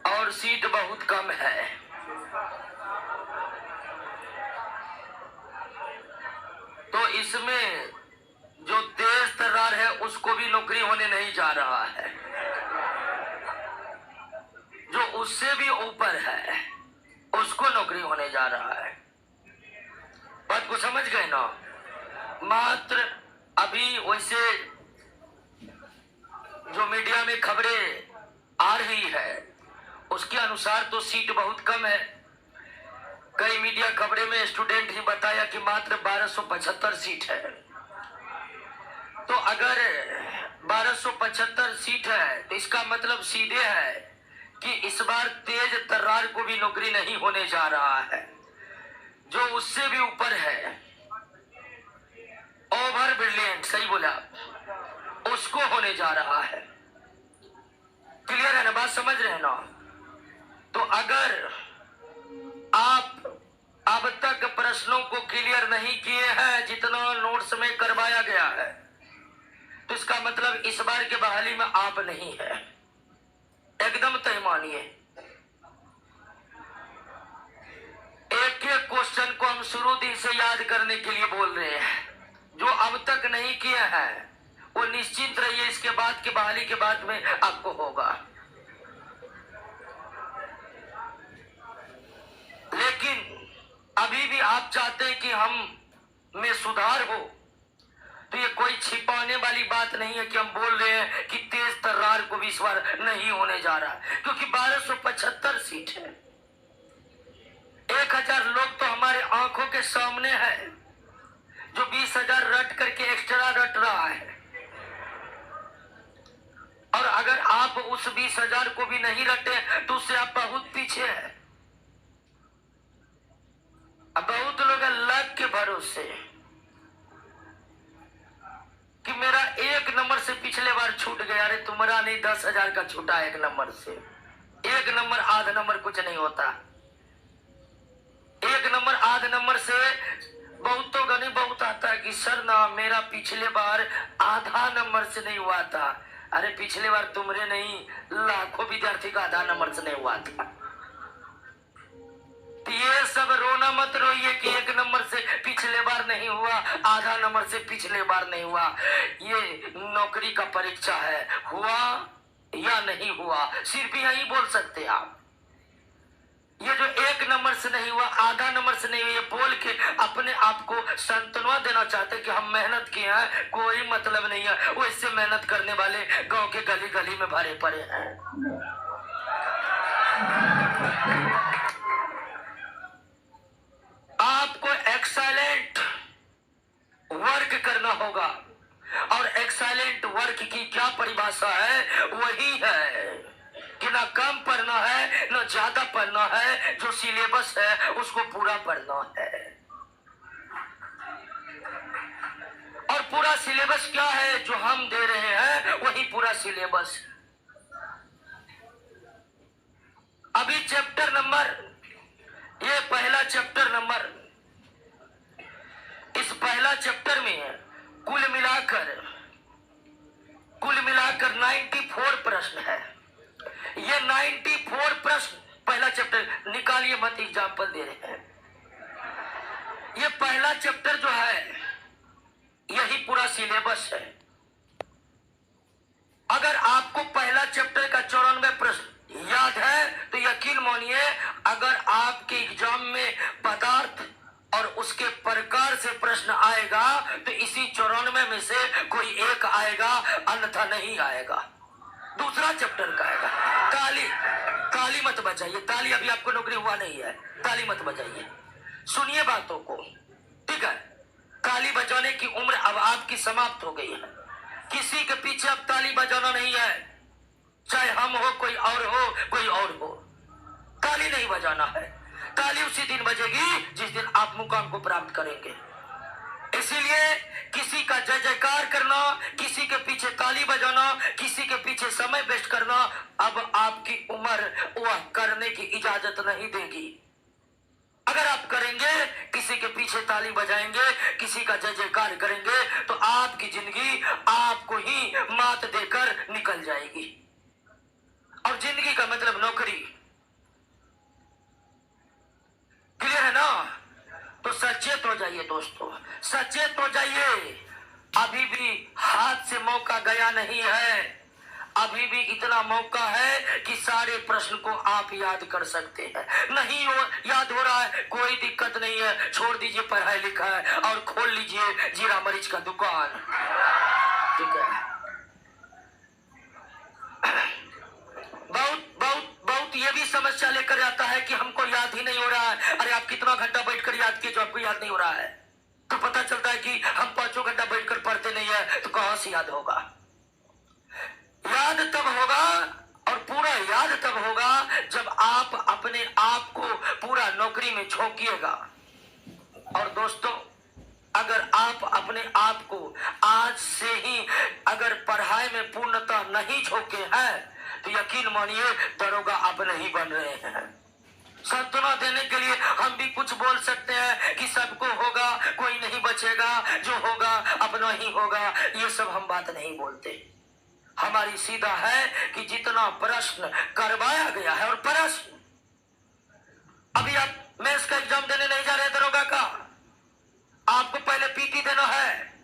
और सीट बहुत कम है। तो इसमें जो तेज तर्रार है उसको भी नौकरी होने नहीं जा रहा है, जो उससे भी ऊपर है उसको नौकरी होने जा रहा है। बात को समझ गए ना? मात्र अभी वैसे जो मीडिया में खबरें आ रही है उसके अनुसार तो सीट बहुत कम है। कई मीडिया खबरें में स्टूडेंट ही बताया कि मात्र 1275 सीट है। तो अगर 1275 सीट है तो इसका मतलब सीधे है कि इस बार तेज तर्रार को भी नौकरी नहीं होने जा रहा है, जो उससे भी ऊपर है, ओवर ब्रिलियंट, सही बोला, उसको होने जा रहा है। क्लियर है ना? बात समझ रहे हैं ना? तो अगर आप अब तक प्रश्नों को क्लियर नहीं किए हैं जितना नोट्स में करवाया गया है, तो इसका मतलब इस बार के बहाली में आप नहीं है, एकदम तय मानिए। एक एक क्वेश्चन को हम शुरू दिन से याद करने के लिए बोल रहे हैं। जो अब तक नहीं किए हैं वो निश्चिंत रहिए, इसके बाद के बहाली के बाद में आपको होगा। लेकिन अभी भी आप चाहते हैं कि हम में सुधार हो, तो ये कोई छिपाने वाली बात नहीं है कि हम बोल रहे हैं कि तेज तर्रार को भी इस बार नहीं होने जा रहा, क्योंकि 1275 सीट है। 1000 लोग तो हमारे आंखों के सामने है जो 20,000 रट करके एक्स्ट्रा रट रहा है, और अगर आप उस 20,000 को भी नहीं रटे तो उससे आप बहुत पीछे हैं। अब बहुत लोग लक के भरोसे कि मेरा 1 नंबर से पिछले बार छूट गया। अरे तुम्हारा नहीं, 10,000 का छूटा 1 नंबर से। 1 नंबर आध नंबर कुछ नहीं होता। 1 नंबर आध नंबर से बहुतों का नहीं बहुत आता है कि सर ना मेरा पिछले बार आधा नंबर से नहीं हुआ था। अरे पिछले बार तुमरे नहीं, लाखों विद्यार्थी का आधा नंबर से नहीं हुआ था। ये सब रोना मत रोइए कि 1 नंबर से पिछले बार नहीं हुआ, आधा नंबर से पिछले बार नहीं हुआ। ये नौकरी का परीक्षा है, हुआ या नहीं हुआ सिर्फ यही बोल सकते आप। ये जो 1 नंबर से नहीं हुआ, आधा नंबर से नहीं हुआ, ये बोल के अपने आप को सांत्वना देना चाहते कि हम मेहनत किए हैं, कोई मतलब नहीं है। वैसे मेहनत करने वाले गांव के गली गली में भरे पड़े हैं। आपको एक्सेलेंट वर्क करना होगा, और एक्सेलेंट वर्क की क्या परिभाषा है? वही है कि ना कम पढ़ना है ना ज्यादा पढ़ना है, जो सिलेबस है उसको पूरा पढ़ना है। और पूरा सिलेबस क्या है? जो हम दे रहे हैं वही पूरा सिलेबस। अभी चैप्टर नंबर, ये पहला चैप्टर नंबर, इस पहला चैप्टर में कुल मिलाकर 94 प्रश्न है। ये 94 प्रश्न पहला चैप्टर, निकालिए मत, एग्जाम्पल दे रहे हैं। ये पहला चैप्टर जो है यही पूरा सिलेबस है। अगर आपको पहला चैप्टर का 94 प्रश्न याद है तो यकीन मानिए, अगर आपके एग्जाम में पदार्थ और उसके प्रकार से प्रश्न आएगा तो इसी 94 में से कोई एक आएगा, अन्यथा नहीं आएगा। दूसरा चैप्टर का आएगा। ताली मत बजाइए, ताली अभी आपको नौकरी हुआ नहीं है, ताली मत बजाइए, सुनिए बातों को, ठीक है? ताली बजाने की उम्र अब आपकी समाप्त हो गई है। किसी के पीछे अब ताली बजाना नहीं है, चाहे हम हो, कोई और हो, कोई और हो, ताली नहीं बजाना है। ताली उसी दिन बजेगी जिस दिन आप मुकाम को प्राप्त करेंगे। इसीलिए किसी का जय जयकार करना, किसी के पीछे ताली बजाना, किसी के पीछे समय वेस्ट करना अब आपकी उम्र वह करने की इजाजत नहीं देगी। अगर आप करेंगे, किसी के पीछे ताली बजाएंगे, किसी का जय जयकार करेंगे, तो आपकी जिंदगी आपको ही मात देकर निकल जाएगी। और जिंदगी का मतलब नौकरी, जाइए दोस्तों, सचेत हो जाइए। अभी भी हाथ से मौका गया नहीं है। अभी भी इतना मौका है कि सारे प्रश्न को आप याद कर सकते हैं। नहीं हो याद हो रहा है, कोई दिक्कत नहीं है, छोड़ दीजिए पढ़ाई लिखाई और खोल लीजिए जीरा मरीच का दुकान। ठीक है। बहुत बहुत बहुत ये भी समस्या लेकर आता है कि हमको याद ही नहीं हो रहा है। अरे आप कितना घंटा बैठकर याद किए जो आपको याद नहीं हो रहा है? तो पता चलता है कि हम 5 घंटा बैठकर पढ़ते नहीं है, तो कहां से याद होगा? याद तब होगा और पूरा याद तब होगा जब आप अपने आप को पूरा नौकरी में झोंकिएगा। और दोस्तों, अगर आप अपने आप को आज से ही अगर पढ़ाई में पूर्णतः नहीं झोंके हैं, तो यकीन मानिए दरोगा आप नहीं बन रहे हैं। सांत्वना देने के लिए हम भी कुछ बोल सकते हैं कि सबको होगा, कोई नहीं बचेगा, जो होगा अपना ही होगा। ये सब हम बात नहीं बोलते। हमारी सीधा है कि जितना प्रश्न करवाया गया है, और प्रश्न अभी आप मेंस का एग्जाम देने नहीं जा रहे दरोगा का, आपको पहले पीटी देना है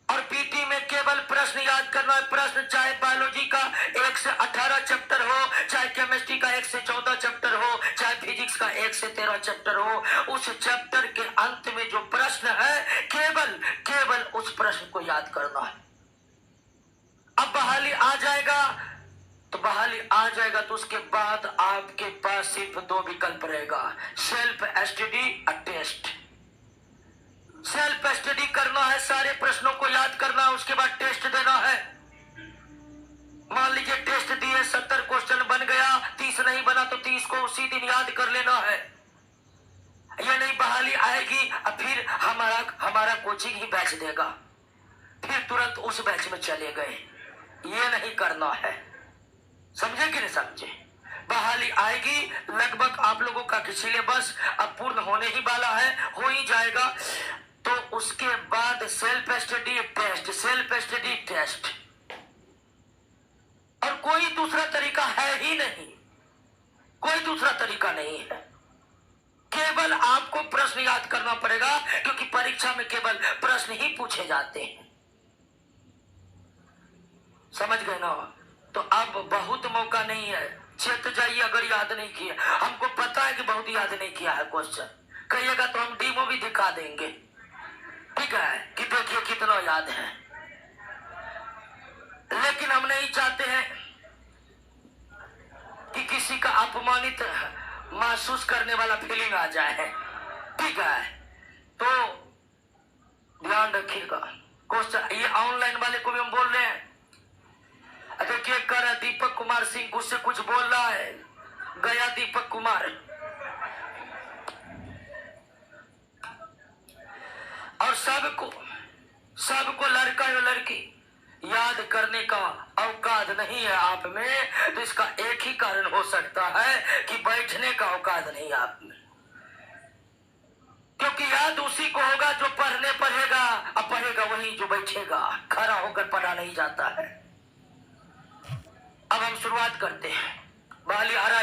और पीटी में केवल प्रश्न याद करना है। प्रश्न चाहे बायोलॉजी का 1 से 18 चैप्टर हो, चाहे केमिस्ट्री का 1 से 14 चैप्टर हो, चाहे फिजिक्स का 1 से 13 चैप्टर हो, उस चैप्टर के अंत में जो प्रश्न है केवल उस प्रश्न को याद करना है। अब बहाली आ जाएगा तो उसके बाद आपके पास सिर्फ 2 विकल्प रहेगा, सेल्फ स्टडी और टेस्ट। सेल्फ स्टडी करना है, सारे प्रश्नों को याद करना है, उसके बाद टेस्ट देना है। मान लीजिए टेस्ट दिए, 70 क्वेश्चन बन गया, 30 नहीं बना तो 30 को उसी दिन याद कर लेना है। ये नहीं बहाली आएगी और फिर हमारा कोचिंग ही बैच देगा, फिर तुरंत उस बैच में चले गए। ये नहीं करना है, समझे कि नहीं समझे? बहाली आएगी, लगभग आप लोगों का सिलेबस अब पूर्ण होने ही वाला है, हो ही जाएगा। तो उसके बाद self study test, self study test, और कोई दूसरा तरीका है ही नहीं, कोई दूसरा तरीका नहीं है। केवल आपको प्रश्न याद करना पड़ेगा, क्योंकि परीक्षा में केवल प्रश्न ही पूछे जाते हैं। समझ गए ना? तो अब बहुत मौका नहीं है, चेत जाइए अगर याद नहीं किया। हमको पता है कि बहुत याद नहीं किया है क्वेश्चन, कहिएगा तो हम डीमो भी दिखा देंगे, ठीक है, कि देखिए कितना याद है। लेकिन हम नहीं चाहते हैं कि किसी का अपमानित महसूस करने वाला फीलिंग आ जाए, ठीक है? तो ध्यान रखिएगा। क्वेश्चन ये ऑनलाइन वाले को भी हम बोल रहे हैं, देखिए कर दीपक कुमार सिंह उससे कुछ बोल रहा है, गया दीपक कुमार, और सबको लड़का या लड़की याद करने का औकात नहीं है आप में। तो इसका एक ही कारण हो सकता है कि बैठने का औकात नहीं है आप में, क्योंकि याद उसी को होगा जो पढ़ेगा, अब पढ़ेगा वही जो बैठेगा, खड़ा होकर पढ़ा नहीं जाता है। अब हम शुरुआत करते हैं। बहाली आ रहा है।